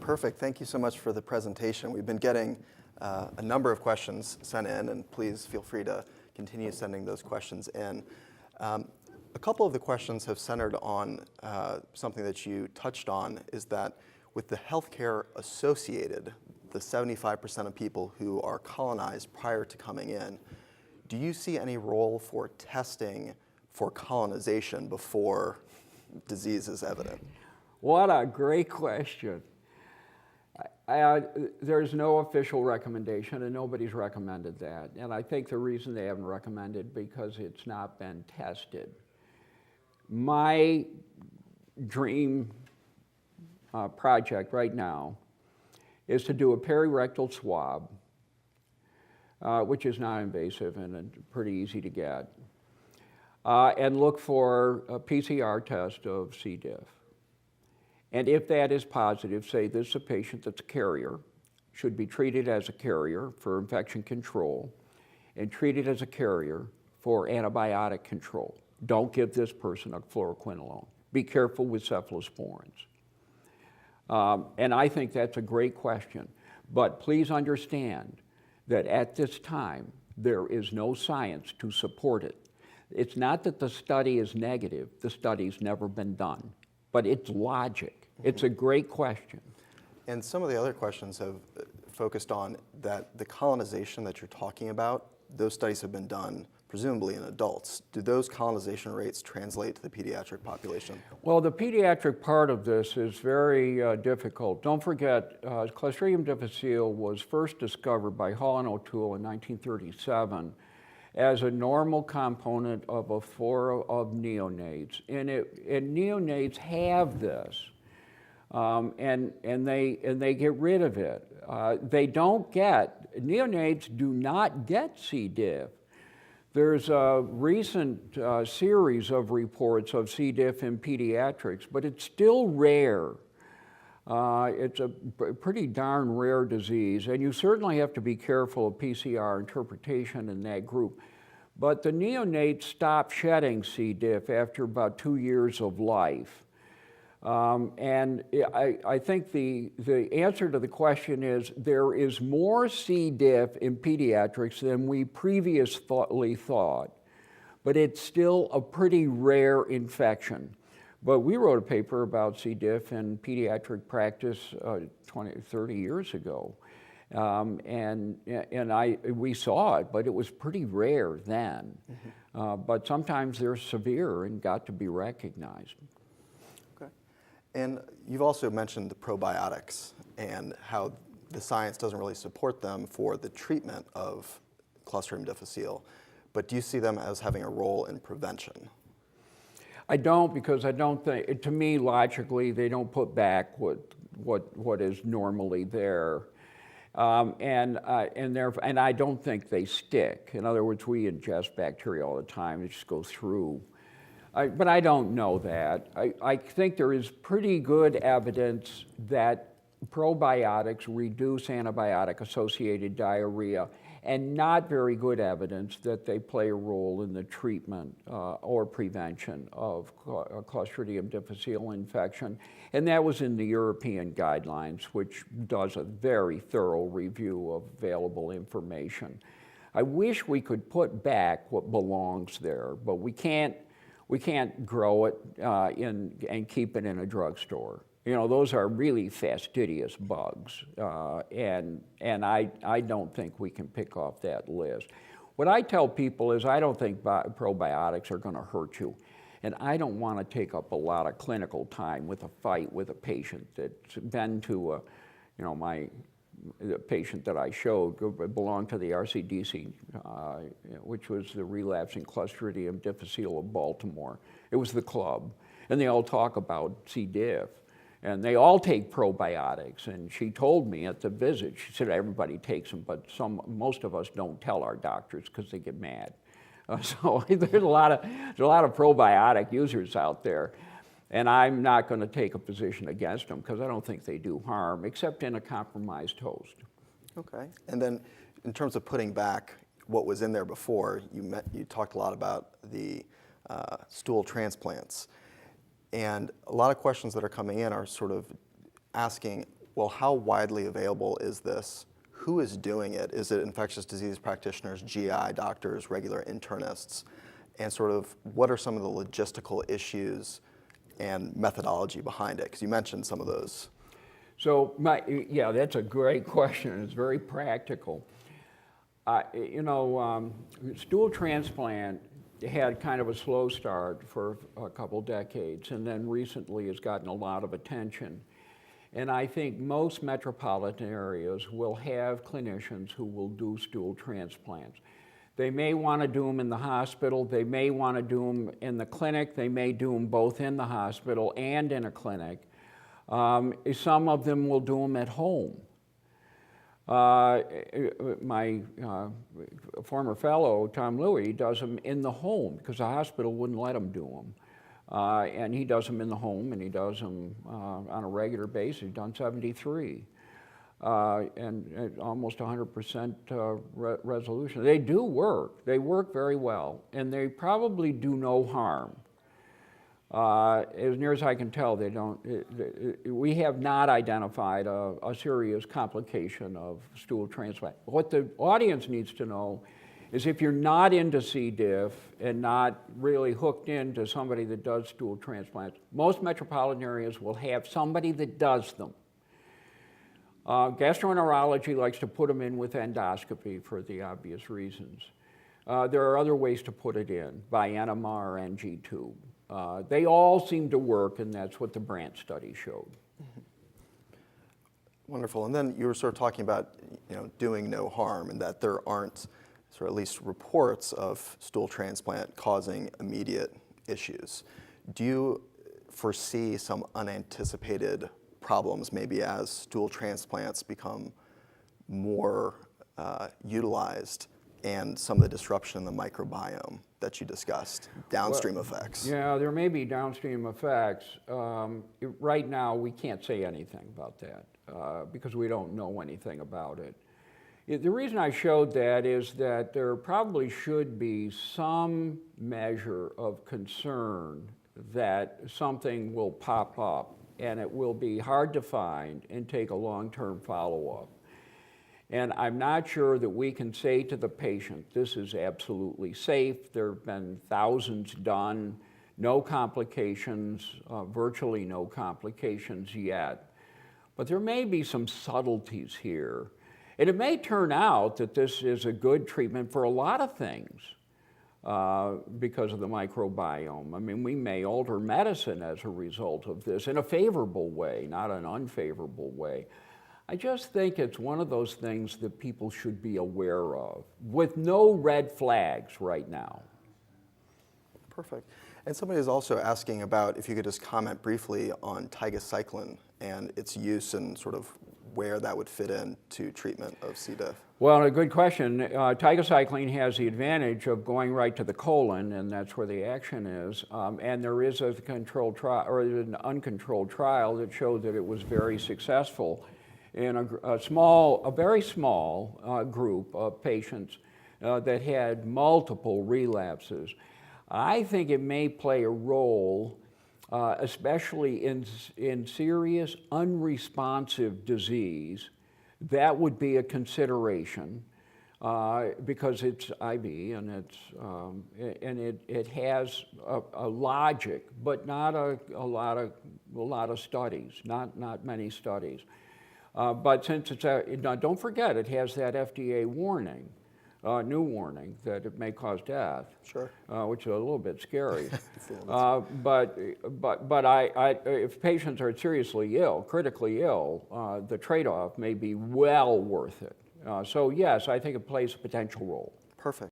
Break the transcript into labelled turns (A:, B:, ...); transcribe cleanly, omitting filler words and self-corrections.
A: Perfect. Thank you so much for the presentation. We've been getting a number of questions sent in, and please feel free to continue sending those questions in. A couple of the questions have centered on something that you touched on, is that with the healthcare associated, the 75% of people who are colonized prior to coming in, do you see any role for testing for colonization before disease is evident?
B: What a great question. There's no official recommendation, and nobody's recommended that. And I think the reason they haven't recommended because it's not been tested. My dream project right now is to do a perirectal swab, which is non-invasive and pretty easy to get, and look for a PCR test of C. diff. And if that is positive, say this is a patient that's a carrier, should be treated as a carrier for infection control and treated as a carrier for antibiotic control. Don't give this person a fluoroquinolone. Be careful with cephalosporins. And I think that's a great question. But please understand that at this time, there is no science to support it. It's not that the study is negative. The study's never been done. But it's logic. It's a great question.
A: And some of the other questions have focused on that the colonization that you're talking about, those studies have been done presumably in adults. Do those colonization rates translate to the pediatric population?
B: Well, the pediatric part of this is very difficult. Don't forget, Clostridium difficile was first discovered by Hall and O'Toole in 1937 as a normal component of a flora of neonates. And neonates have this, and they get rid of it. Neonates do not get C. diff. There's a recent series of reports of C. diff in pediatrics, but it's still rare. It's a pretty darn rare disease, and you certainly have to be careful of PCR interpretation in that group. But the neonates stop shedding C. diff after about 2 years of life. And I think the answer to the question is there is more C. diff in pediatrics than we previously thought, but it's still a pretty rare infection. But we wrote a paper about C. diff in pediatric practice 30 years ago. We saw it, but it was pretty rare then. But sometimes they're severe and got to be recognized.
A: Okay. And you've also mentioned the probiotics and how the science doesn't really support them for the treatment of Clostridium difficile. But do you see them as having a role in prevention?
B: I don't, because I don't think, to me, logically, they don't put back what is normally there. And I don't think they stick. In other words, we ingest bacteria all the time. It just goes through. But I don't know that. I think there is pretty good evidence that probiotics reduce antibiotic-associated diarrhea, and not very good evidence that they play a role in the treatment or prevention of Clostridium difficile infection. And that was in the European guidelines, which does a very thorough review of available information. I wish we could put back what belongs there, but we can't grow it and keep it in a drugstore. You know, those are really fastidious bugs, and I don't think we can pick off that list. What I tell people is I don't think probiotics are going to hurt you, and I don't want to take up a lot of clinical time with a fight with a patient that's been to the patient that I showed belonged to the RCDC, which was the Relapsing Clostridium Difficile of Baltimore. It was the club, and they all talk about C. diff. And they all take probiotics. And she told me at the visit, she said everybody takes them, but most of us don't tell our doctors because they get mad. So there's a lot of probiotic users out there. And I'm not going to take a position against them because I don't think they do harm, except in a compromised host.
A: Okay. And then in terms of putting back what was in there before, you talked a lot about the stool transplants. And a lot of questions that are coming in are sort of asking, well, how widely available is this? Who is doing it? Is it infectious disease practitioners, GI doctors, regular internists? And sort of what are some of the logistical issues and methodology behind it? Because you mentioned some of those.
B: So, yeah, that's a great question. It's very practical. Stool transplant had kind of a slow start for a couple decades, and then recently has gotten a lot of attention. And I think most metropolitan areas will have clinicians who will do stool transplants. They may want to do them in the hospital, they may want to do them in the clinic, they may do them both in the hospital and in a clinic. Some of them will do them at home. My former fellow, Tom Louie, does them in the home because the hospital wouldn't let him do them. And he does them in the home, and he does them on a regular basis. He's done 73. And almost 100% resolution. They do work. They work very well, and they probably do no harm. As near as I can tell, they don't. We have not identified a serious complication of stool transplant. What the audience needs to know is if you're not into C. diff and not really hooked into somebody that does stool transplants, most metropolitan areas will have somebody that does them. Gastroenterology likes to put them in with endoscopy for the obvious reasons. There are other ways to put it in, by enema or NG tube. They all seem to work, and that's what the Brandt study showed.
A: Mm-hmm. Wonderful. And then you were sort of talking about, doing no harm, and that there aren't sort of at least reports of stool transplant causing immediate issues. Do you foresee some unanticipated problems maybe as stool transplants become more utilized and some of the disruption in the microbiome that you discussed, downstream effects?
B: Yeah, there may be downstream effects. Right now, we can't say anything about that because we don't know anything about it. The reason I showed that is that there probably should be some measure of concern that something will pop up and it will be hard to find and take a long-term follow-up. And I'm not sure that we can say to the patient, this is absolutely safe. There have been thousands done, no complications, virtually no complications yet. But there may be some subtleties here. And it may turn out that this is a good treatment for a lot of things because of the microbiome. I mean, we may alter medicine as a result of this in a favorable way, not an unfavorable way. I just think it's one of those things that people should be aware of, with no red flags right now.
A: Perfect. And somebody is also asking about if you could just comment briefly on tigecycline and its use and sort of where that would fit into treatment of C. diff.
B: Well, a good question. Tigecycline has the advantage of going right to the colon, and that's where the action is. And there is a controlled trial, or an uncontrolled trial that showed that it was very successful in a very small group of patients that had multiple relapses. I think it may play a role, especially in serious unresponsive disease. That would be a consideration because it's IV and it has a logic, but not a lot of studies, not many studies. But since it's now don't forget, it has that FDA warning, new warning that it may cause death.
A: Sure.
B: Which is a little bit scary. But if patients are seriously ill, critically ill, the trade-off may be well worth it. So yes, I think it plays a potential role.
A: Perfect.